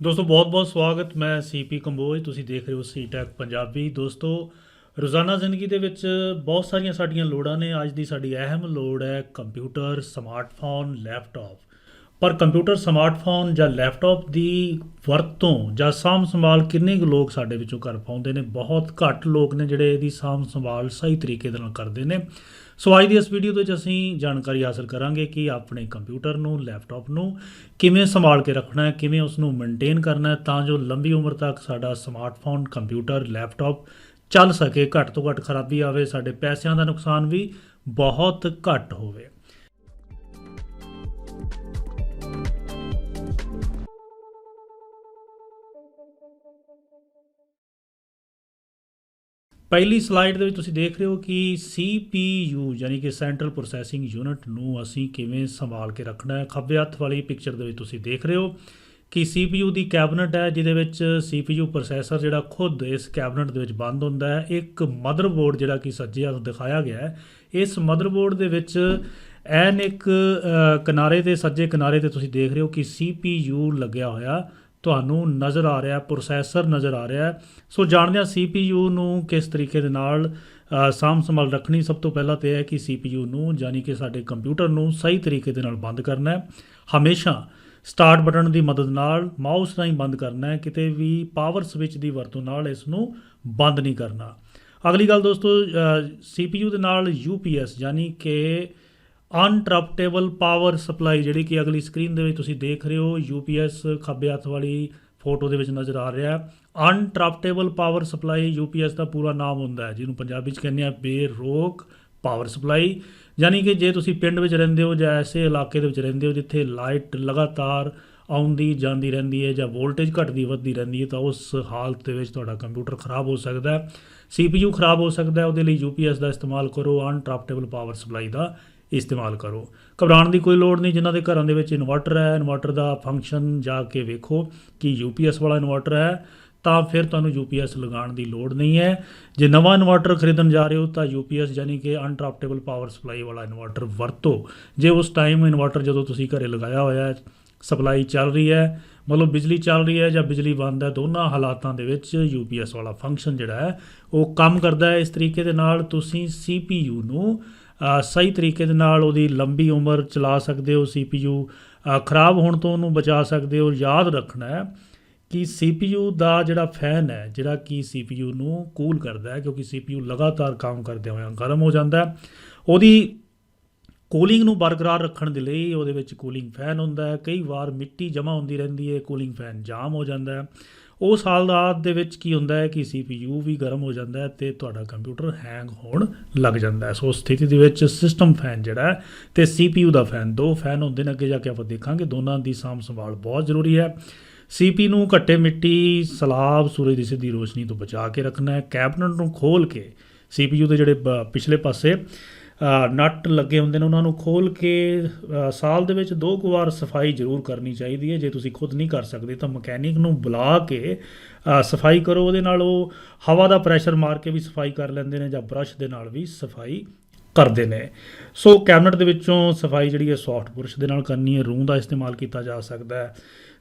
ਦੋਸਤੋ ਬਹੁਤ-ਬਹੁਤ ਸਵਾਗਤ। ਮੈਂ ਸੀਪੀ ਕੰਬੋਜ, ਤੁਸੀਂ ਦੇਖ ਰਹੇ ਹੋ ਸੀ ਟੈਕ ਪੰਜਾਬੀ। ਦੋਸਤੋ, ਰੋਜ਼ਾਨਾ ਜ਼ਿੰਦਗੀ ਦੇ ਵਿੱਚ ਬਹੁਤ ਸਾਰੀਆਂ ਸਾਡੀਆਂ ਲੋੜਾਂ ਨੇ। ਅੱਜ ਦੀ ਸਾਡੀ ਅਹਿਮ ਲੋੜ ਹੈ ਕੰਪਿਊਟਰ, ਸਮਾਰਟਫੋਨ, ਲੈਪਟਾਪ। ਪਰ ਕੰਪਿਊਟਰ, ਸਮਾਰਟਫੋਨ ਜਾਂ ਲੈਪਟਾਪ ਦੀ ਵਰਤੋਂ ਜਾਂ ਸਾਂਭ ਸੰਭਾਲ ਕਿੰਨੇ ਕੁ ਲੋਕ ਸਾਡੇ ਵਿੱਚੋਂ ਕਰ ਪਾਉਂਦੇ ਨੇ? ਬਹੁਤ ਘੱਟ ਲੋਕ ਨੇ ਜਿਹੜੇ ਇਹਦੀ ਸਾਂਭ ਸੰਭਾਲ ਸਹੀ ਤਰੀਕੇ ਦੇ ਨਾਲ ਕਰਦੇ ਨੇ। ਸੋ ਅੱਜ ਦੀ ਇਸ ਵੀਡੀਓ ਦੇ ਵਿੱਚ ਅਸੀਂ ਜਾਣਕਾਰੀ ਹਾਸਲ ਕਰਾਂਗੇ ਕਿ ਆਪਣੇ ਕੰਪਿਊਟਰ ਨੂੰ, ਲੈਪਟਾਪ ਨੂੰ ਕਿਵੇਂ ਸੰਭਾਲ ਕੇ ਰੱਖਣਾ ਹੈ, ਕਿਵੇਂ ਉਸ ਨੂੰ ਮੇਨਟੇਨ ਕਰਨਾ ਹੈ ਤਾਂ ਜੋ ਲੰਬੀ ਉਮਰ ਤੱਕ ਸਾਡਾ ਸਮਾਰਟਫੋਨ, ਕੰਪਿਊਟਰ, ਲੈਪਟਾਪ ਚੱਲ ਸਕੇ, ਘੱਟ ਤੋਂ ਘੱਟ ਖਰਾਬੀ ਆਵੇ, ਸਾਡੇ ਪੈਸਿਆਂ ਦਾ ਨੁਕਸਾਨ ਵੀ ਬਹੁਤ ਘੱਟ ਹੋਵੇ। ਪਹਿਲੀ ਸਲਾਈਡ ਦੇ ਵਿੱਚ ਤੁਸੀਂ ਦੇਖ ਰਹੇ ਹੋ ਕਿ CPU ਯਾਨੀ ਕਿ ਸੈਂਟਰਲ ਪ੍ਰੋਸੈਸਿੰਗ ਯੂਨਿਟ ਨੂੰ ਅਸੀਂ ਕਿਵੇਂ ਸੰਭਾਲ ਕੇ ਰੱਖਣਾ ਹੈ। ਖੱਬੇ ਹੱਥ ਵਾਲੀ ਪਿਕਚਰ ਦੇ ਵਿੱਚ ਤੁਸੀਂ ਦੇਖ ਰਹੇ ਹੋ ਕਿ CPU ਦੀ ਕੈਬਨਟ ਹੈ, ਜਿਹਦੇ ਵਿੱਚ CPU ਪ੍ਰੋਸੈਸਰ ਜਿਹੜਾ ਖੁਦ ਇਸ ਕੈਬਨਟ ਦੇ ਵਿੱਚ ਬੰਦ ਹੁੰਦਾ ਹੈ। ਇੱਕ ਮਦਰਬੋਰਡ ਜਿਹੜਾ ਕਿ ਸੱਜੇ ਹੱਥ ਦਿਖਾਇਆ ਗਿਆ ਹੈ, ਇਸ ਮਦਰਬੋਰਡ ਦੇ ਵਿੱਚ ਐਨ ਇੱਕ ਕਿਨਾਰੇ 'ਤੇ, ਸੱਜੇ ਕਿਨਾਰੇ 'ਤੇ ਤੁਸੀਂ ਦੇਖ ਰਹੇ ਹੋ ਕਿ CPU ਲੱਗਿਆ ਹੋਇਆ ਤੁਹਾਨੂੰ ਨਜ਼ਰ ਆ ਰਿਹਾ, ਪ੍ਰੋਸੈਸਰ ਨਜ਼ਰ ਆ ਰਿਹਾ। ਸੋ ਜਾਣਦੇ ਹਾਂ CPU ਨੂੰ ਕਿਸ ਤਰੀਕੇ ਦੇ ਨਾਲ ਸਾਂਭ ਸੰਭਾਲ ਰੱਖਣੀ। ਸਭ ਤੋਂ ਪਹਿਲਾਂ ਤਾਂ ਇਹ ਹੈ ਕਿ CPU ਨੂੰ ਯਾਨੀ ਕਿ ਸਾਡੇ ਕੰਪਿਊਟਰ ਨੂੰ ਸਹੀ ਤਰੀਕੇ ਦੇ ਨਾਲ ਬੰਦ ਕਰਨਾ ਹੈ। ਹਮੇਸ਼ਾ ਸਟਾਰਟ ਬਟਨ ਦੀ ਮਦਦ ਨਾਲ ਮਾਊਸ ਰਾਹੀਂ ਬੰਦ ਕਰਨਾ ਹੈ, ਕਿਤੇ ਵੀ ਪਾਵਰ ਸਵਿਚ ਦੀ ਵਰਤੋਂ ਨਾਲ ਇਸ ਨੂੰ ਬੰਦ ਨਹੀਂ ਕਰਨਾ। ਅਗਲੀ ਗੱਲ ਦੋਸਤੋ, CPU ਦੇ ਨਾਲ UPS ਯਾਨੀ ਕਿ ਅਨਟਰਪਟੇਬਲ ਪਾਵਰ ਸਪਲਾਈ, ਜਿਹੜੀ ਕਿ ਅਗਲੀ ਸਕਰੀਨ ਦੇ ਵਿੱਚ ਤੁਸੀਂ ਦੇਖ ਰਹੇ ਹੋ, UPS ਖੱਬੇ ਹੱਥ ਵਾਲੀ ਫੋਟੋ ਦੇ ਵਿੱਚ ਨਜ਼ਰ ਆ ਰਿਹਾ। ਅਨਟਰਪਟੇਬਲ ਪਾਵਰ ਸਪਲਾਈ UPS ਦਾ ਪੂਰਾ ਨਾਮ ਹੁੰਦਾ ਹੈ, ਜਿਹਨੂੰ ਪੰਜਾਬੀ 'ਚ ਕਹਿੰਦੇ ਆ ਬੇਰੋਕ ਪਾਵਰ ਸਪਲਾਈ। ਯਾਨੀ ਕਿ ਜੇ ਤੁਸੀਂ ਪਿੰਡ ਵਿੱਚ ਰਹਿੰਦੇ ਹੋ ਜਾਂ ਐਸੇ ਇਲਾਕੇ ਦੇ ਵਿੱਚ ਰਹਿੰਦੇ ਹੋ ਜਿੱਥੇ ਲਾਈਟ ਲਗਾਤਾਰ ਆਉਂਦੀ ਜਾਂਦੀ ਰਹਿੰਦੀ ਹੈ ਜਾਂ ਵੋਲਟੇਜ ਘਟਦੀ ਵੱਧਦੀ ਰਹਿੰਦੀ ਹੈ, ਤਾਂ ਉਸ ਹਾਲਤ ਦੇ ਵਿੱਚ ਤੁਹਾਡਾ ਕੰਪਿਊਟਰ ਖਰਾਬ ਹੋ ਸਕਦਾ ਹੈ, CPU ਖਰਾਬ ਹੋ ਸਕਦਾ ਹੈ। ਉਹਦੇ ਲਈ UPS ਦਾ ਇਸਤੇਮਾਲ ਕਰੋ, ਅਨਟਰਪਟੇਬਲ ਪਾਵਰ ਸਪਲਾਈ ਦਾ ਇਸਤੇਮਾਲ ਕਰੋ। ਘਬਰਾਉਣ ਦੀ ਕੋਈ ਲੋੜ ਨਹੀਂ। ਜਿਨ੍ਹਾਂ ਦੇ ਘਰਾਂ ਦੇ ਵਿੱਚ ਇਨਵਰਟਰ ਹੈ, ਇਨਵਰਟਰ ਦਾ ਫੰਕਸ਼ਨ ਜਾ ਕੇ ਵੇਖੋ ਕਿ UPS ਵਾਲਾ ਇਨਵਰਟਰ ਹੈ, ਤਾਂ ਫਿਰ ਤੁਹਾਨੂੰ UPS ਲਗਾਉਣ ਦੀ ਲੋੜ ਨਹੀਂ ਹੈ। ਜੇ ਨਵਾਂ ਇਨਵਰਟਰ ਖਰੀਦਣ ਜਾ ਰਹੇ ਹੋ ਤਾਂ UPS ਯਾਨੀ ਕਿ ਅਨਟਰਪਟੇਬਲ ਪਾਵਰ ਸਪਲਾਈ ਵਾਲਾ ਇਨਵਰਟਰ ਵਰਤੋ। ਜੇ ਉਸ ਟਾਈਮ ਇਨਵਰਟਰ ਜਦੋਂ ਤੁਸੀਂ ਘਰੇ ਲਗਾਇਆ ਹੋਇਆ ਹੈ, ਸਪਲਾਈ ਚੱਲ ਰਹੀ ਹੈ, ਮਤਲਬ ਬਿਜਲੀ ਚੱਲ ਰਹੀ ਹੈ ਜਾਂ ਬਿਜਲੀ ਬੰਦ ਹੈ, ਦੋਨਾਂ ਹਾਲਾਤਾਂ ਦੇ ਵਿੱਚ UPS ਵਾਲਾ ਫੰਕਸ਼ਨ ਜਿਹੜਾ ਹੈ ਉਹ ਕੰਮ ਕਰਦਾ ਹੈ। ਇਸ ਤਰੀਕੇ ਦੇ ਨਾਲ ਤੁਸੀਂ CPU ਨੂੰ ਸਹੀ ਤਰੀਕੇ ਦੇ ਨਾਲ ਉਹਦੀ ਲੰਬੀ ਉਮਰ ਚਲਾ ਸਕਦੇ ਹੋ। CPU ਖਰਾਬ ਹੋਣ ਤੋਂ ਉਹਨੂੰ ਬਚਾ ਸਕਦੇ ਹੋ। ਯਾਦ ਰੱਖਣਾ ਹੈ ਕਿ CPU ਦਾ ਜਿਹੜਾ ਫੈਨ ਹੈ, ਜਿਹੜਾ ਕਿ CPU ਨੂੰ ਕੂਲ ਕਰਦਾ ਹੈ, ਕਿਉਂਕਿ CPU ਲਗਾਤਾਰ ਕੰਮ ਕਰਦੇ ਹੋਏ ਗਰਮ ਹੋ ਜਾਂਦਾ ਹੈ। ਉਹਦੀ ਕੂਲਿੰਗ ਨੂੰ ਬਰਕਰਾਰ ਰੱਖਣ ਦੇ ਲਈ ਉਹਦੇ ਵਿੱਚ ਕੂਲਿੰਗ ਫੈਨ ਹੁੰਦਾ ਹੈ। ਕਈ ਵਾਰ ਮਿੱਟੀ ਜਮ੍ਹਾਂ ਹੁੰਦੀ ਰਹਿੰਦੀ ਹੈ, ਕੂਲਿੰਗ ਫੈਨ ਜਾਮ ਹੋ ਜਾਂਦਾ ਹੈ। ਉਸ ਹਾਲਾਤ ਦੇ ਵਿੱਚ ਕੀ ਹੁੰਦਾ ਹੈ ਕਿ CPU ਵੀ ਗਰਮ ਹੋ ਜਾਂਦਾ ਹੈ ਅਤੇ ਤੁਹਾਡਾ ਕੰਪਿਊਟਰ ਹੈਂਗ ਹੋਣ ਲੱਗ ਜਾਂਦਾ ਹੈ। ਸੋ ਉਸ ਸਥਿਤੀ ਦੇ ਵਿੱਚ ਸਿਸਟਮ ਫੈਨ ਜਿਹੜਾ ਹੈ ਅਤੇ CPU ਦਾ ਫੈਨ, ਦੋ ਫੈਨ ਹੁੰਦੇ ਨੇ, ਅੱਗੇ ਜਾ ਕੇ ਆਪਾਂ ਦੇਖਾਂਗੇ। ਦੋਨਾਂ ਦੀ ਸਾਂਭ ਸੰਭਾਲ ਬਹੁਤ ਜ਼ਰੂਰੀ ਹੈ। CPU ਨੂੰ ਘੱਟੇ ਮਿੱਟੀ, ਸਲਾਬ, ਸੂਰਜ ਦੀ ਸਿੱਧੀ ਰੋਸ਼ਨੀ ਤੋਂ ਬਚਾ ਕੇ ਰੱਖਣਾ ਹੈ। ਕੈਬਨਟ ਨੂੰ ਖੋਲ੍ਹ ਕੇ CPU ਦੇ ਜਿਹੜੇ ਪਿਛਲੇ ਪਾਸੇ ਨਟ ਲੱਗੇ ਹੁੰਦੇ ਨੇ, ਉਹਨਾਂ ਨੂੰ ਖੋਲ੍ਹ ਕੇ ਸਾਲ ਦੇ ਵਿੱਚ 2 ਕੁ ਵਾਰ ਸਫਾਈ ਜ਼ਰੂਰ ਕਰਨੀ ਚਾਹੀਦੀ ਹੈ। ਜੇ ਤੁਸੀਂ ਖੁਦ ਨਹੀਂ ਕਰ ਸਕਦੇ ਤਾਂ ਮਕੈਨਿਕ ਨੂੰ ਬੁਲਾ ਕੇ ਸਫਾਈ ਕਰੋ। ਉਹਦੇ ਨਾਲ ਉਹ ਹਵਾ ਦਾ ਪ੍ਰੈਸ਼ਰ ਮਾਰ ਕੇ ਵੀ ਸਫਾਈ ਕਰ ਲੈਂਦੇ ਨੇ ਜਾਂ ਬਰਸ਼ ਦੇ ਨਾਲ ਵੀ ਸਫਾਈ ਕਰਦੇ ਨੇ। ਸੋ ਕੈਬਨਟ ਦੇ ਵਿੱਚੋਂ ਸਫਾਈ ਜਿਹੜੀ ਹੈ ਸੌਫਟ ਬੁਰਸ਼ ਦੇ ਨਾਲ ਕਰਨੀ ਹੈ। ਰੂੰ ਦਾ ਇਸਤੇਮਾਲ ਕੀਤਾ ਜਾ ਸਕਦਾ ਹੈ।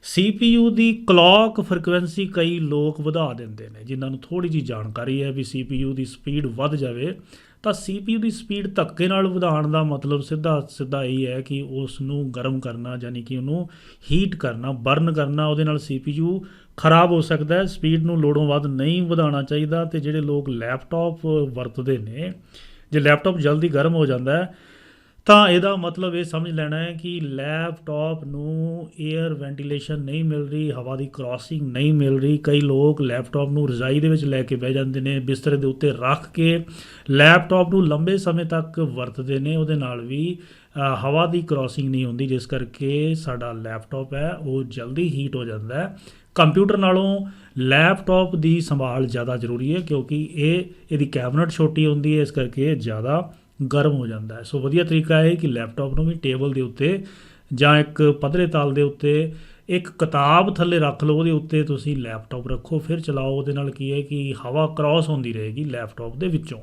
CPU ਦੀ ਕਲੌਕ ਫ੍ਰੀਕੁਐਂਸੀ ਕਈ ਲੋਕ ਵਧਾ ਦਿੰਦੇ ਨੇ। ਜਿਨ੍ਹਾਂ ਨੂੰ ਥੋੜ੍ਹੀ ਜਿਹੀ ਜਾਣਕਾਰੀ ਹੈ ਵੀ CPU ਦੀ ਸਪੀਡ ਵੱਧ ਜਾਵੇ, ਤਾਂ CPU ਦੀ ਸਪੀਡ ਧੱਕੇ ਨਾਲ ਵਧਾਉਣ ਦਾ ਮਤਲਬ ਸਿੱਧਾ ਇਹ ਹੈ ਕਿ ਉਸ ਨੂੰ ਗਰਮ ਕਰਨਾ, ਯਾਨੀ ਕਿ ਉਹਨੂੰ ਹੀਟ ਕਰਨਾ, ਬਰਨ ਕਰਨਾ। ਉਹਦੇ ਨਾਲ CPU ਖਰਾਬ ਹੋ ਸਕਦਾ ਹੈ। ਸਪੀਡ ਨੂੰ ਲੋੜੋਂ ਵੱਧ ਨਹੀਂ ਵਧਾਉਣਾ ਚਾਹੀਦਾ। ਅਤੇ ਜਿਹੜੇ ਲੋਕ ਲੈਪਟਾਪ ਵਰਤਦੇ ਨੇ, ਜੇ ਲੈਪਟਾਪ ਜਲਦੀ ਗਰਮ ਹੋ ਜਾਂਦਾ ਹੈ ਤਾਂ ਇਹਦਾ ਮਤਲਬ ਇਹ ਸਮਝ ਲੈਣਾ ਹੈ ਕਿ ਲੈਪਟਾਪ ਨੂੰ ਏਅਰ ਵੈਂਟੀਲੇਸ਼ਨ ਨਹੀਂ ਮਿਲ ਰਹੀ, ਹਵਾ ਦੀ ਕ੍ਰਾਸਿੰਗ ਨਹੀਂ ਮਿਲ ਰਹੀ। ਕਈ ਲੋਕ ਲੈਪਟਾਪ ਨੂੰ ਰਜ਼ਾਈ ਦੇ ਵਿੱਚ ਲੈ ਕੇ ਬਹਿ ਜਾਂਦੇ ਨੇ, ਬਿਸਤਰੇ ਦੇ ਉੱਤੇ ਰੱਖ ਕੇ ਲੈਪਟਾਪ ਨੂੰ ਲੰਬੇ ਸਮੇਂ ਤੱਕ ਵਰਤਦੇ ਨੇ। ਉਹਦੇ ਨਾਲ ਵੀ ਹਵਾ ਦੀ ਕ੍ਰਾਸਿੰਗ ਨਹੀਂ ਹੁੰਦੀ, ਜਿਸ ਕਰਕੇ ਸਾਡਾ ਲੈਪਟਾਪ ਹੈ ਉਹ ਜਲਦੀ ਹੀਟ ਹੋ ਜਾਂਦਾ ਹੈ। ਕੰਪਿਊਟਰ ਨਾਲੋਂ ਲੈਪਟਾਪ ਦੀ ਸੰਭਾਲ ਜ਼ਿਆਦਾ ਜ਼ਰੂਰੀ ਹੈ, ਕਿਉਂਕਿ ਇਹਦੀ ਕੈਬਨਟ ਛੋਟੀ ਹੁੰਦੀ ਹੈ, ਇਸ ਕਰਕੇ ਇਹ ਜ਼ਿਆਦਾ ਗਰਮ ਹੋ ਜਾਂਦਾ ਹੈ। ਸੋ ਵਧੀਆ ਤਰੀਕਾ ਹੈ ਕਿ ਲੈਪਟਾਪ ਨੂੰ ਵੀ ਟੇਬਲ ਦੇ ਉੱਤੇ ਜਾਂ ਇੱਕ ਪੱਧਰੇ ਤਲ ਦੇ ਉੱਤੇ ਇੱਕ ਕਿਤਾਬ ਥੱਲੇ ਰੱਖ ਲਓ, ਉਹਦੇ ਉੱਤੇ ਤੁਸੀਂ ਲੈਪਟਾਪ ਰੱਖੋ, ਫਿਰ ਚਲਾਓ। ਉਹਦੇ ਨਾਲ ਕੀ ਹੈ ਕਿ ਹਵਾ ਕ੍ਰਾਸ ਹੁੰਦੀ ਰਹੇਗੀ ਲੈਪਟਾਪ ਦੇ ਵਿੱਚੋਂ।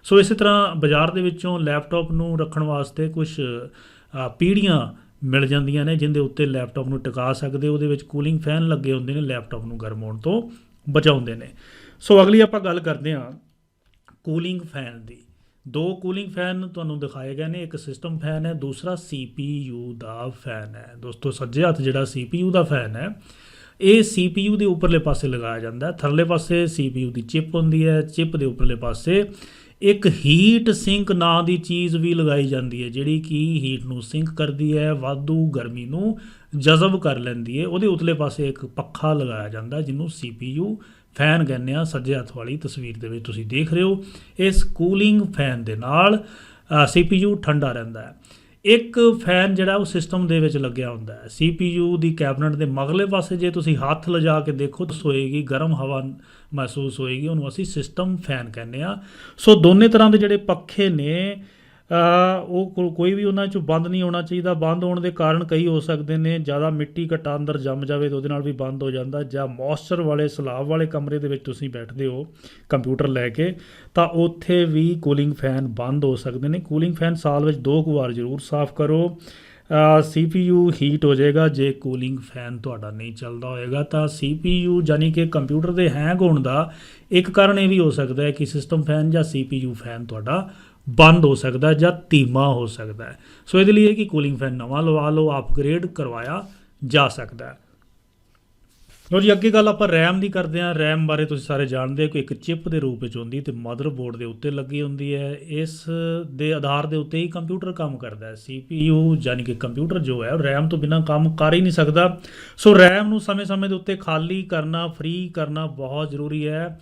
ਸੋ ਇਸੇ ਤਰ੍ਹਾਂ ਬਾਜ਼ਾਰ ਦੇ ਵਿੱਚੋਂ ਲੈਪਟਾਪ ਨੂੰ ਰੱਖਣ ਵਾਸਤੇ ਕੁਛ ਪੀੜ੍ਹੀਆਂ ਮਿਲ ਜਾਂਦੀਆਂ ਨੇ ਜਿੰਦੇ ਉੱਤੇ ਲੈਪਟਾਪ ਨੂੰ ਟਿਕਾ ਸਕਦੇ ਹੋ। ਉਹਦੇ ਵਿੱਚ ਕੂਲਿੰਗ ਫੈਨ ਲੱਗੇ ਹੁੰਦੇ ਨੇ, ਲੈਪਟਾਪ ਨੂੰ ਗਰਮ ਹੋਣ ਤੋਂ ਬਚਾਉਂਦੇ ਨੇ। ਸੋ ਅਗਲੀ ਆਪਾਂ ਗੱਲ ਕਰਦੇ ਹਾਂ ਕੂਲਿੰਗ ਫੈਨ ਦੀ। ਦੋ ਕੂਲਿੰਗ ਫੈਨ ਤੁਹਾਨੂੰ ਦਿਖਾਏ ਗਏ ਨੇ, ਇੱਕ ਸਿਸਟਮ ਫੈਨ ਹੈ, ਦੂਸਰਾ CPU ਦਾ ਫੈਨ ਹੈ। ਦੋਸਤੋ ਸੱਜੇ ਹੱਥ ਜਿਹੜਾ CPU ਦਾ ਫੈਨ ਹੈ ਇਹ CPU ਦੇ ਉੱਪਰਲੇ ਪਾਸੇ ਲਗਾਇਆ ਜਾਂਦਾ ਹੈ। ਥੱਲੇ ਪਾਸੇ CPU ਦੀ ਚਿਪ ਹੁੰਦੀ ਹੈ, ਚਿਪ ਦੇ ਉੱਪਰਲੇ ਪਾਸੇ ਇੱਕ ਹੀਟ ਸਿੰਕ ਨਾਂ ਦੀ ਚੀਜ਼ ਵੀ ਲਗਾਈ ਜਾਂਦੀ ਹੈ ਜਿਹੜੀ ਕਿ ਹੀਟ ਨੂੰ ਸਿੰਕ ਕਰਦੀ ਹੈ, ਵਾਧੂ ਗਰਮੀ ਨੂੰ ਜਜ਼ਬ ਕਰ ਲੈਂਦੀ ਹੈ। ਉਹਦੇ ਉਤਲੇ ਪਾਸੇ ਇੱਕ ਪੱਖਾ ਲਗਾਇਆ ਜਾਂਦਾ ਜਿਹਨੂੰ CPU ਫੈਨ ਕਹਿੰਦੇ ਆ। ਸੱਜੇ ਹੱਥ ਵਾਲੀ ਤਸਵੀਰ ਦੇ ਵਿੱਚ ਤੁਸੀਂ ਦੇਖ ਰਹੇ ਹੋ ਇਸ ਕੂਲਿੰਗ ਫੈਨ ਦੇ ਨਾਲ CPU ਠੰਡਾ ਰਹਿੰਦਾ ਹੈ। ਇੱਕ ਫੈਨ ਜਿਹੜਾ ਉਹ ਸਿਸਟਮ ਦੇ ਵਿੱਚ ਲੱਗਿਆ ਹੁੰਦਾ ਹੈ। CPU ਦੀ ਕੈਬਨਟ ਦੇ ਮਗਲੇ ਪਾਸੇ ਜੇ ਤੁਸੀਂ ਹੱਥ ਲਿਜਾ ਕੇ ਦੇਖੋ ਤਾਂ ਹੋਏਗੀ ਗਰਮ ਹਵਾ ਮਹਿਸੂਸ ਹੋਏਗੀ, ਉਹਨੂੰ ਅਸੀਂ ਸਿਸਟਮ ਫੈਨ ਕਹਿੰਦੇ ਆ। ਸੋ ਦੋਨੇ ਤਰ੍ਹਾਂ ਦੇ ਜਿਹੜੇ ਪੱਖੇ ਨੇ ਉਹ ਕੋਈ ਵੀ ਉਹਨਾਂ 'ਚੋਂ ਬੰਦ ਨਹੀਂ ਹੋਣਾ ਚਾਹੀਦਾ। ਬੰਦ ਹੋਣ ਦੇ ਕਾਰਨ ਕਈ ਹੋ ਸਕਦੇ ਨੇ, ਜ਼ਿਆਦਾ ਮਿੱਟੀ ਘੱਟਾ ਅੰਦਰ ਜੰਮ ਜਾਵੇ ਤਾਂ ਉਹਦੇ ਨਾਲ ਵੀ ਬੰਦ ਹੋ ਜਾਂਦਾ, ਜਾਂ ਮੌਇਸਚਰ ਵਾਲੇ ਸਲਾਬ ਵਾਲੇ ਕਮਰੇ ਦੇ ਵਿੱਚ ਤੁਸੀਂ ਬੈਠਦੇ ਹੋ ਕੰਪਿਊਟਰ ਲੈ ਕੇ ਤਾਂ ਉੱਥੇ ਵੀ ਕੂਲਿੰਗ ਫੈਨ ਬੰਦ ਹੋ ਸਕਦੇ ਨੇ। ਕੂਲਿੰਗ ਫੈਨ ਸਾਲ ਵਿੱਚ 2 ਵਾਰ ਜ਼ਰੂਰ ਸਾਫ਼ ਕਰੋ। CPU ਹੀਟ ਹੋ ਜਾਏਗਾ ਜੇ ਕੂਲਿੰਗ ਫੈਨ ਤੁਹਾਡਾ ਨਹੀਂ ਚੱਲਦਾ ਹੋਏਗਾ ਤਾਂ। CPU ਯਾਨੀ ਕਿ ਕੰਪਿਊਟਰ ਦੇ ਹੈਂਗ ਹੋਣ ਦਾ ਇੱਕ ਕਾਰਨ ਇਹ ਵੀ ਹੋ ਸਕਦਾ ਹੈ ਕਿ ਸਿਸਟਮ ਫੈਨ ਜਾਂ CPU ਫੈਨ ਤੁਹਾਡਾ ਬੰਦ ਹੋ ਸਕਦਾ ਜਾਂ ਧੀਮਾ ਹੋ ਸਕਦਾ ਹੈ। ਸੋ ਇਹਦੇ ਲਈ ਕਿ ਕੂਲਿੰਗ ਫੈਨ ਨਵਾਂ ਲਵਾ ਲਓ, ਅਪਗ੍ਰੇਡ ਕਰਵਾਇਆ ਜਾ ਸਕਦਾ ਹੈ। ਲੋ ਜੀ ਅੱਗੇ ਗੱਲ ਆਪਾਂ ਰੈਮ ਦੀ ਕਰਦੇ ਹਾਂ। ਰੈਮ ਬਾਰੇ ਤੁਸੀਂ ਸਾਰੇ ਜਾਣਦੇ ਹੋ ਕਿ ਇੱਕ ਚਿਪ ਦੇ ਰੂਪ ਵਿੱਚ ਹੁੰਦੀ ਤੇ ਮਦਰਬੋਰਡ ਦੇ ਉੱਤੇ ਲੱਗੀ ਹੁੰਦੀ ਹੈ। ਇਸ ਦੇ ਆਧਾਰ ਦੇ ਉੱਤੇ ਹੀ ਕੰਪਿਊਟਰ ਕੰਮ ਕਰਦਾ ਹੈ। CPU ਯਾਨੀ ਕਿ ਕੰਪਿਊਟਰ ਜੋ ਹੈ ਰੈਮ ਤੋਂ ਬਿਨਾਂ ਕੰਮ ਕਰ ਹੀ ਨਹੀਂ ਸਕਦਾ। ਸੋ ਰੈਮ ਨੂੰ ਸਮੇਂ-ਸਮੇਂ ਦੇ ਉੱਤੇ ਖਾਲੀ ਕਰਨਾ, ਫ੍ਰੀ ਕਰਨਾ ਬਹੁਤ ਜ਼ਰੂਰੀ ਹੈ।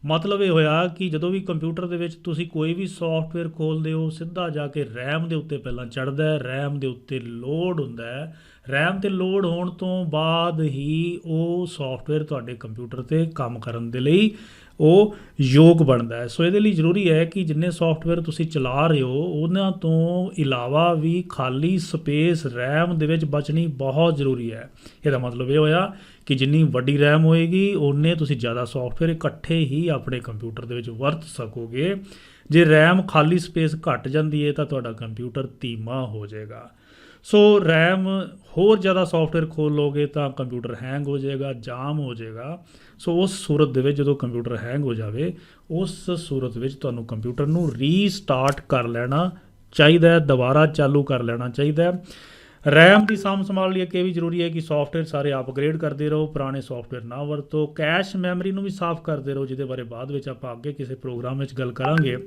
ਮਤਲਬ ਇਹ ਹੋਇਆ ਕਿ ਜਦੋਂ ਵੀ ਕੰਪਿਊਟਰ ਦੇ ਵਿੱਚ ਤੁਸੀਂ ਕੋਈ ਵੀ ਸੌਫਟਵੇਅਰ ਖੋਲ੍ਹਦੇ ਹੋ ਸਿੱਧਾ ਜਾ ਕੇ ਰੈਮ ਦੇ ਉੱਤੇ ਪਹਿਲਾਂ ਚੜ੍ਹਦਾ ਹੈ, ਰੈਮ ਦੇ ਉੱਤੇ ਲੋਡ ਹੁੰਦਾ ਹੈ। ਰੈਮ 'ਤੇ ਲੋਡ ਹੋਣ ਤੋਂ ਬਾਅਦ ਹੀ ਉਹ ਸੌਫਟਵੇਅਰ ਤੁਹਾਡੇ ਕੰਪਿਊਟਰ 'ਤੇ ਕੰਮ ਕਰਨ ਦੇ ਲਈ ਉਹ ਯੋਗ ਬਣਦਾ ਹੈ। ਸੋ ਇਹਦੇ ਲਈ ਜ਼ਰੂਰੀ ਹੈ ਕਿ ਜਿੰਨੇ ਸੌਫਟਵੇਅਰ ਤੁਸੀਂ ਚਲਾ ਰਹੇ ਹੋ ਉਹਨਾਂ ਤੋਂ ਇਲਾਵਾ ਵੀ ਖਾਲੀ ਸਪੇਸ ਰੈਮ ਦੇ ਵਿੱਚ ਬਚਣੀ ਬਹੁਤ ਜ਼ਰੂਰੀ ਹੈ। ਇਹਦਾ ਮਤਲਬ ਇਹ ਹੋਇਆ ਕਿ ਜਿੰਨੀ ਵੱਡੀ ਰੈਮ ਹੋਏਗੀ ਓਨੇ ਤੁਸੀਂ ਜ਼ਿਆਦਾ ਸੌਫਟਵੇਅਰ ਇਕੱਠੇ ਹੀ ਆਪਣੇ ਕੰਪਿਊਟਰ ਦੇ ਵਿੱਚ ਵਰਤ ਸਕੋਗੇ। ਜੇ ਰੈਮ ਖਾਲੀ ਸਪੇਸ ਘੱਟ ਜਾਂਦੀ ਹੈ ਤਾਂ ਤੁਹਾਡਾ ਕੰਪਿਊਟਰ ਧੀਮਾ ਹੋ ਜਾਏਗਾ। ਸੋ ਰੈਮ ਹੋਰ ਜ਼ਿਆਦਾ ਸੌਫਟਵੇਅਰ ਖੋਲ੍ਹ ਲਓਗੇ ਤਾਂ ਕੰਪਿਊਟਰ ਹੈਂਗ ਹੋ ਜਾਏਗਾ, ਜਾਮ ਹੋ ਜਾਏਗਾ। ਸੋ ਉਸ ਸੂਰਤ ਦੇ ਵਿੱਚ ਜਦੋਂ ਕੰਪਿਊਟਰ ਹੈਂਗ ਹੋ ਜਾਵੇ ਉਸ ਸੂਰਤ ਵਿੱਚ ਤੁਹਾਨੂੰ ਕੰਪਿਊਟਰ ਨੂੰ ਰੀਸਟਾਰਟ ਕਰ ਲੈਣਾ ਚਾਹੀਦਾ ਹੈ, ਦੁਬਾਰਾ ਚਾਲੂ ਕਰ ਲੈਣਾ ਚਾਹੀਦਾ ਹੈ। ਰੈਮ ਦੀ ਸਾਂਭ ਸੰਭਾਲ ਲਈ ਇਹ ਵੀ ਜ਼ਰੂਰੀ ਹੈ ਕਿ ਸੌਫਟਵੇਅਰ ਸਾਰੇ ਅਪਗ੍ਰੇਡ ਕਰਦੇ ਰਹੋ, ਪੁਰਾਣੇ ਸੌਫਟਵੇਅਰ ਨਾ ਵਰਤੋ। ਕੈਸ਼ ਮੈਮਰੀ ਨੂੰ ਵੀ ਸਾਫ਼ ਕਰਦੇ ਰਹੋ ਜਿਹਦੇ ਬਾਰੇ ਬਾਅਦ ਵਿੱਚ ਆਪਾਂ ਅੱਗੇ ਕਿਸੇ ਪ੍ਰੋਗਰਾਮ ਵਿੱਚ ਗੱਲ ਕਰਾਂਗੇ।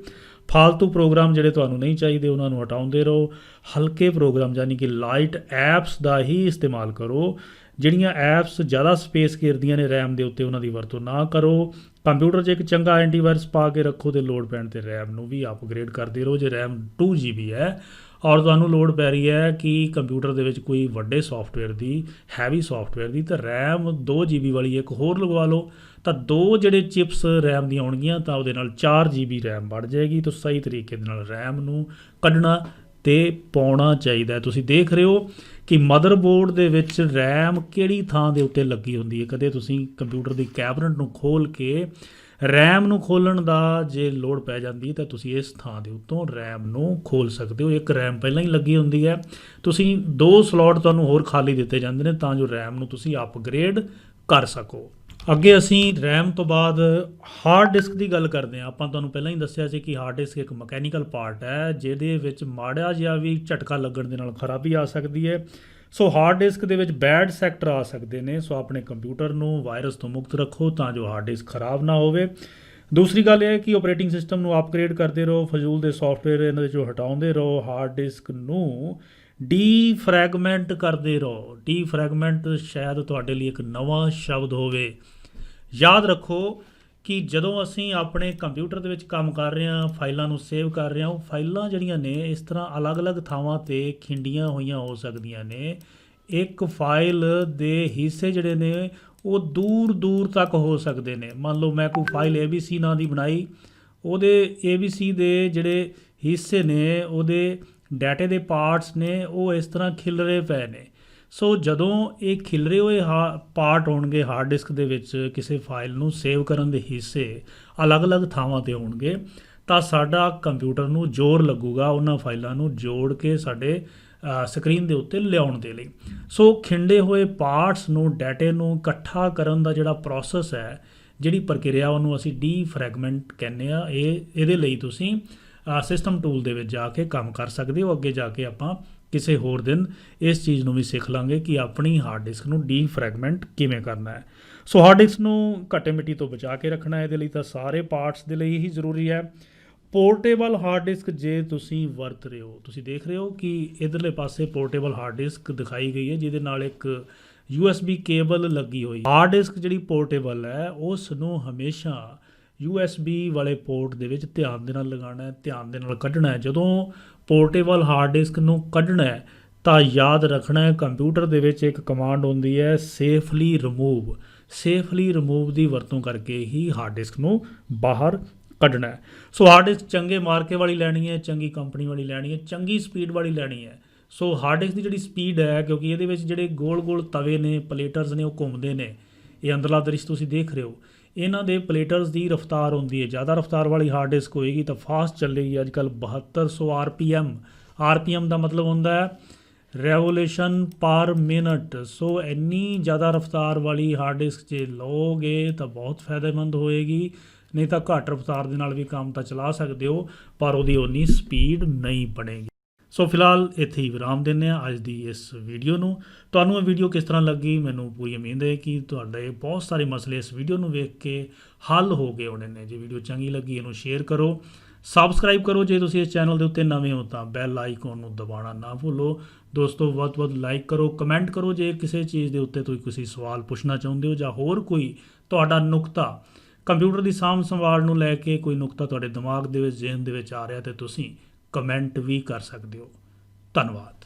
ਫਾਲਤੂ ਪ੍ਰੋਗਰਾਮ ਜਿਹੜੇ ਤੁਹਾਨੂੰ ਨਹੀਂ ਚਾਹੀਦੇ ਉਹਨਾਂ ਨੂੰ ਹਟਾਉਂਦੇ ਰਹੋ। ਹਲਕੇ ਪ੍ਰੋਗਰਾਮ ਯਾਨੀ ਕਿ ਲਾਈਟ ਐਪਸ ਦਾ ਹੀ ਇਸਤੇਮਾਲ ਕਰੋ। ਜਿਹੜੀਆਂ ਐਪਸ ਜ਼ਿਆਦਾ ਸਪੇਸ ਘੇਰਦੀਆਂ ਨੇ ਰੈਮ ਦੇ ਉੱਤੇ ਉਹਨਾਂ ਦੀ ਵਰਤੋਂ ਨਾ ਕਰੋ। ਕੰਪਿਊਟਰ 'ਚ ਇੱਕ ਚੰਗਾ ਐਂਟੀਵਾਇਰਸ ਪਾ ਕੇ ਰੱਖੋ ਅਤੇ ਲੋਡ ਪੈਣ 'ਤੇ ਰੈਮ ਨੂੰ ਵੀ ਅਪਗ੍ਰੇਡ ਕਰਦੇ ਰਹੋ। ਜੇ ਰੈਮ 2 GB ਹੈ ਔਰ ਤੁਹਾਨੂੰ ਲੋੜ ਪੈ ਰਹੀ ਹੈ ਕਿ ਕੰਪਿਊਟਰ ਦੇ ਵਿੱਚ ਕੋਈ ਵੱਡੇ ਸੌਫਟਵੇਅਰ ਦੀ, ਹੈਵੀ ਸੌਫਟਵੇਅਰ ਦੀ, ਤਾਂ ਰੈਮ 2 GB ਵਾਲੀ ਇੱਕ ਹੋਰ ਲਗਵਾ ਲਓ ਤਾਂ 2 ਜਿਹੜੇ ਚਿਪਸ ਰੈਮ ਦੀਆਂ ਆਉਣਗੀਆਂ ਤਾਂ ਉਹਦੇ ਨਾਲ 4 GB ਰੈਮ बढ़ ਜਾਏਗੀ। ਤਾਂ ਸਹੀ ਤਰੀਕੇ ਦੇ ਨਾਲ ਰੈਮ ਨੂੰ ਕੱਢਣਾ ਅਤੇ ਪਾਉਣਾ ਚਾਹੀਦਾ। ਤੁਸੀਂ ਦੇਖ ਰਹੇ ਹੋ ਕਿ ਮਦਰਬੋਰਡ ਦੇ ਵਿੱਚ ਰੈਮ ਕਿਹੜੀ ਥਾਂ ਦੇ ਉੱਤੇ ਲੱਗੀ ਹੁੰਦੀ ਹੈ। ਕਦੇ ਤੁਸੀਂ ਕੰਪਿਊਟਰ ਦੀ ਕੈਬਨਟ ਨੂੰ ਖੋਲ੍ਹ ਕੇ ਰੈਮ ਨੂੰ ਖੋਲ੍ਹਣ ਦਾ ਜੇ ਲੋੜ ਪੈ ਜਾਂਦੀ ਤਾਂ ਤੁਸੀਂ ਇਸ ਥਾਂ ਦੇ ਉੱਤੋਂ ਰੈਮ ਨੂੰ ਖੋਲ੍ਹ ਸਕਦੇ ਹੋ। ਇੱਕ ਰੈਮ ਪਹਿਲਾਂ ਹੀ ਲੱਗੀ ਹੁੰਦੀ ਹੈ, ਤੁਸੀਂ 2 ਸਲੋਟ ਤੁਹਾਨੂੰ ਹੋਰ ਖਾਲੀ ਦਿੱਤੇ ਜਾਂਦੇ ਨੇ ਤਾਂ ਜੋ ਰੈਮ ਨੂੰ ਤੁਸੀਂ ਅਪਗ੍ਰੇਡ ਕਰ ਸਕੋ। ਅੱਗੇ ਅਸੀਂ ਰੈਮ ਤੋਂ ਬਾਅਦ ਹਾਰਡ ਡਿਸਕ ਦੀ ਗੱਲ ਕਰਦੇ ਹਾਂ। ਆਪਾਂ ਤੁਹਾਨੂੰ ਪਹਿਲਾਂ ਹੀ ਦੱਸਿਆ ਸੀ ਕਿ ਹਾਰਡ ਡਿਸਕ ਇੱਕ ਮਕੈਨੀਕਲ ਪਾਰਟ ਹੈ ਜਿਹਦੇ ਵਿੱਚ ਮਾੜਾ ਜਿਹਾ ਵੀ ਝਟਕਾ ਲੱਗਣ ਦੇ ਨਾਲ ਖਰਾਬੀ ਆ ਸਕਦੀ ਹੈ। ਸੋ ਹਾਰਡ ਡਿਸਕ ਦੇ ਵਿੱਚ ਬੈਡ ਸੈਕਟਰ ਆ ਸਕਦੇ ਨੇ। ਸੋ ਆਪਣੇ ਕੰਪਿਊਟਰ ਨੂੰ ਵਾਇਰਸ ਤੋਂ ਮੁਕਤ ਰੱਖੋ ਤਾਂ ਜੋ ਹਾਰਡ ਡਿਸਕ ਖਰਾਬ ਨਾ ਹੋਵੇ। ਦੂਸਰੀ ਗੱਲ ਇਹ ਹੈ ਕਿ ਆਪਰੇਟਿੰਗ ਸਿਸਟਮ ਨੂੰ ਅਪਗ੍ਰੇਡ ਕਰਦੇ ਰਹੋ, ਫਜ਼ੂਲ ਦੇ ਸੌਫਟਵੇਅਰ ਇਹਨਾਂ ਦੇ 'ਚੋਂ ਹਟਾਉਂਦੇ ਰਹੋ। ਹਾਰਡ ਡਿਸਕ ਨੂੰ ਡੀਫਰੈਗਮੈਂਟ ਕਰਦੇ ਰਹੋ। ਡੀਫਰੈਗਮੈਂਟ ਸ਼ਾਇਦ ਤੁਹਾਡੇ ਲਈ ਇੱਕ ਨਵਾਂ ਸ਼ਬਦ ਹੋਵੇ। ਯਾਦ ਰੱਖੋ ਕਿ ਜਦੋਂ ਅਸੀਂ ਆਪਣੇ ਕੰਪਿਊਟਰ ਦੇ ਵਿੱਚ ਕੰਮ ਕਰ ਰਹੇ ਹਾਂ, ਫਾਈਲਾਂ ਨੂੰ ਸੇਵ ਕਰ ਰਹੇ ਹਾਂ, ਉਹ ਫਾਈਲਾਂ ਜਿਹੜੀਆਂ ਨੇ ਇਸ ਤਰ੍ਹਾਂ ਅਲੱਗ-ਅਲੱਗ ਥਾਵਾਂ 'ਤੇ ਖਿੰਡੀਆਂ ਹੋਈਆਂ ਹੋ ਸਕਦੀਆਂ ਨੇ। ਇੱਕ ਫਾਈਲ ਦੇ ਹਿੱਸੇ ਜਿਹੜੇ ਨੇ ਉਹ ਦੂਰ ਤੱਕ ਹੋ ਸਕਦੇ ਨੇ। ਮੰਨ ਲਓ ਮੈਂ ਕੋਈ ਫਾਈਲ ABC ਨਾਂ ਦੀ ਬਣਾਈ, ਉਹਦੇ ABC ਦੇ ਜਿਹੜੇ ਹਿੱਸੇ ਨੇ, ਉਹਦੇ ਡਾਟੇ ਦੇ ਪਾਰਟਸ ਨੇ, ਉਹ ਇਸ ਤਰ੍ਹਾਂ ਖਿਲਰੇ ਪਏ ਨੇ। ਸੋ ਜਦੋਂ ਇਹ ਖਿਲਰੇ ਹੋਏ ਪਾਰਟ ਹੋਣਗੇ ਹਾਰਡ ਡਿਸਕ ਦੇ ਵਿੱਚ, ਕਿਸੇ ਫਾਈਲ ਨੂੰ ਸੇਵ ਕਰਨ ਦੇ ਹਿੱਸੇ ਅਲੱਗ-ਅਲੱਗ ਥਾਵਾਂ 'ਤੇ ਹੋਣਗੇ ਤਾਂ ਸਾਡਾ ਕੰਪਿਊਟਰ ਨੂੰ ਜ਼ੋਰ ਲੱਗੂਗਾ ਉਹਨਾਂ ਫਾਈਲਾਂ ਨੂੰ ਜੋੜ ਕੇ ਸਾਡੇ ਸਕਰੀਨ ਦੇ ਉੱਤੇ ਲਿਆਉਣ ਦੇ ਲਈ। ਸੋ ਖਿੰਡੇ ਹੋਏ ਪਾਰਟਸ ਨੂੰ, ਡਾਟੇ ਨੂੰ ਇਕੱਠਾ ਕਰਨ ਦਾ ਜਿਹੜਾ ਪ੍ਰੋਸੈਸ ਹੈ, ਜਿਹੜੀ ਪ੍ਰਕਿਰਿਆ, ਉਹਨੂੰ ਅਸੀਂ ਡੀਫਰੈਗਮੈਂਟ ਕਹਿੰਦੇ ਆ। ਇਹਦੇ ਲਈ ਤੁਸੀਂ ਸਿਸਟਮ ਟੂਲ ਦੇ ਵਿੱਚ ਜਾ ਕੇ ਕੰਮ ਕਰ ਸਕਦੇ ਹੋ। ਅੱਗੇ ਜਾ ਕੇ ਆਪਾਂ ਕਿਸੇ ਹੋਰ ਦਿਨ ਇਸ ਚੀਜ਼ ਨੂੰ ਵੀ ਸਿੱਖ ਲਾਂਗੇ ਕਿ ਆਪਣੀ ਹਾਰਡ ਡਿਸਕ ਨੂੰ ਡੀਫਰੈਗਮੈਂਟ ਕਿਵੇਂ ਕਰਨਾ ਹੈ। ਸੋ ਹਾਰਡ ਡਿਸਕ ਨੂੰ ਘੱਟੇ ਮਿੱਟੀ ਤੋਂ ਬਚਾ ਕੇ ਰੱਖਣਾ, ਇਹਦੇ ਲਈ ਤਾਂ ਸਾਰੇ ਪਾਰਟਸ ਦੇ ਲਈ ਹੀ ਜ਼ਰੂਰੀ ਹੈ। ਪੋਰਟੇਬਲ ਹਾਰਡ ਡਿਸਕ ਜੇ ਤੁਸੀਂ ਵਰਤ ਰਹੇ ਹੋ, ਤੁਸੀਂ ਦੇਖ ਰਹੇ ਹੋ ਕਿ ਇਧਰਲੇ ਪਾਸੇ ਪੋਰਟੇਬਲ ਹਾਰਡ ਡਿਸਕ ਦਿਖਾਈ ਗਈ ਹੈ, ਜਿਹਦੇ ਨਾਲ ਇੱਕ USB ਕੇਬਲ ਲੱਗੀ ਹੋਈ। ਹਾਰਡ ਡਿਸਕ ਜਿਹੜੀ ਪੋਰਟੇਬਲ ਹੈ, ਉਸ ਨੂੰ ਹਮੇਸ਼ਾ USB ਵਾਲੇ ਪੋਰਟ ਦੇ ਵਿੱਚ ਧਿਆਨ ਦੇ ਨਾਲ ਲਗਾਉਣਾ ਹੈ, ਧਿਆਨ ਦੇ ਨਾਲ ਕੱਢਣਾ ਹੈ। ਜਦੋਂ ਪੋਰਟੇਬਲ ਹਾਰਡ ਡਿਸਕ ਨੂੰ ਕੱਢਣਾ ਹੈ ਤਾਂ ਯਾਦ ਰੱਖਣਾ ਹੈ, ਕੰਪਿਊਟਰ ਦੇ ਵਿੱਚ ਇੱਕ ਕਮਾਂਡ ਹੁੰਦੀ ਹੈ ਸੇਫਲੀ ਰਿਮੂਵ। ਸੇਫਲੀ ਰਿਮੂਵ ਦੀ ਵਰਤੋਂ ਕਰਕੇ ਹੀ ਹਾਰਡ ਡਿਸਕ ਨੂੰ ਬਾਹਰ ਕੱਢਣਾ ਹੈ। ਸੋ ਹਾਰਡ ਡਿਸਕ ਚੰਗੇ ਮਾਰਕੇ ਵਾਲੀ ਲੈਣੀ ਹੈ, ਚੰਗੀ ਕੰਪਨੀ ਵਾਲੀ ਲੈਣੀ ਹੈ, ਚੰਗੀ ਸਪੀਡ ਵਾਲੀ ਲੈਣੀ ਹੈ। ਸੋ ਹਾਰਡ ਡਿਸਕ ਦੀ ਜਿਹੜੀ ਸਪੀਡ ਹੈ, ਕਿਉਂਕਿ ਇਹਦੇ ਵਿੱਚ ਜਿਹੜੇ ਗੋਲ ਤਵੇ ਨੇ, ਪਲੇਟਰਸ ਨੇ, ਉਹ ਘੁੰਮਦੇ ਨੇ। ਇਹ ਅੰਦਰਲਾ ਦ੍ਰਿਸ਼ ਤੁਸੀਂ ਦੇਖ ਰਹੇ ਹੋ, ਇਹਨਾਂ ਦੇ ਪਲੇਟਰਸ ਦੀ ਰਫ਼ਤਾਰ ਹੁੰਦੀ ਹੈ। ਜ਼ਿਆਦਾ ਰਫ਼ਤਾਰ ਵਾਲੀ ਹਾਰਡ ਡਿਸਕ ਹੋਏਗੀ ਤਾਂ ਫਾਸਟ ਚੱਲੇਗੀ। ਅੱਜ ਕੱਲ੍ਹ 7200 RPM ਦਾ ਮਤਲਬ ਹੁੰਦਾ ਹੈ ਰੈਵੋਲੂਸ਼ਨ ਪਰ ਮਿੰਟ। ਸੋ ਇੰਨੀ ਜ਼ਿਆਦਾ ਰਫ਼ਤਾਰ ਵਾਲੀ ਹਾਰਡ ਡਿਸਕ ਜੇ ਲਓਗੇ ਤਾਂ ਬਹੁਤ ਫਾਇਦੇਮੰਦ ਹੋਏਗੀ। ਨਹੀਂ ਤਾਂ ਘੱਟ ਰਫ਼ਤਾਰ ਦੇ ਨਾਲ ਵੀ ਕੰਮ ਤਾਂ ਚਲਾ ਸਕਦੇ ਹੋ, ਪਰ ਉਹਦੀ ਉਨੀ ਸਪੀਡ ਨਹੀਂ ਬਣੇਗੀ। ਸੋ ਫਿਲਹਾਲ ਇੱਥੇ ਹੀ ਵਿਰਾਮ ਦਿੰਦੇ ਹਾਂ ਅੱਜ ਦੀ ਇਸ ਵੀਡੀਓ ਨੂੰ। ਤੁਹਾਨੂੰ ਇਹ ਵੀਡੀਓ ਕਿਸ ਤਰ੍ਹਾਂ ਲੱਗੀ, ਮੈਨੂੰ ਪੂਰੀ ਉਮੀਦ ਹੈ ਕਿ ਤੁਹਾਡੇ ਬਹੁਤ ਸਾਰੇ ਮਸਲੇ ਇਸ ਵੀਡੀਓ ਨੂੰ ਵੇਖ ਕੇ ਹੱਲ ਹੋ ਗਏ ਹੋਣੇ ਨੇ। ਜੇ ਵੀਡੀਓ ਚੰਗੀ ਲੱਗੀ, ਇਹਨੂੰ ਸ਼ੇਅਰ ਕਰੋ, ਸਬਸਕ੍ਰਾਈਬ ਕਰੋ। ਜੇ ਤੁਸੀਂ ਇਸ ਚੈਨਲ ਦੇ ਉੱਤੇ ਨਵੇਂ ਹੋ ਤਾਂ ਬੈਲ ਆਈਕਨ ਨੂੰ ਦਬਾਉਣਾ ਨਾ ਭੁੱਲੋ। ਦੋਸਤੋ, ਵੱਧ ਤੋਂ ਵੱਧ ਲਾਈਕ ਕਰੋ, ਕਮੈਂਟ ਕਰੋ ਜੇ ਕਿਸੇ ਚੀਜ਼ ਦੇ ਉੱਤੇ ਤੁਸੀਂ ਕਿਸੇ ਸਵਾਲ ਪੁੱਛਣਾ ਚਾਹੁੰਦੇ ਹੋ, ਜਾਂ ਹੋਰ ਕੋਈ ਤੁਹਾਡਾ ਨੁਕਤਾ ਕੰਪਿਊਟਰ ਦੀ ਸਾਂਭ ਸੰਭਾਲ ਨੂੰ ਲੈ ਕੇ ਕੋਈ ਨੁਕਤਾ ਤੁਹਾਡੇ ਦਿਮਾਗ ਦੇ ਵਿੱਚ, ਜ਼ਿਹਨ ਦੇ ਵਿੱਚ ਆ ਰਿਹਾ, ਤੇ ਤੁਸੀਂ ਕਮੈਂਟ ਵੀ ਕਰ ਸਕਦੇ ਹੋ। ਧੰਨਵਾਦ।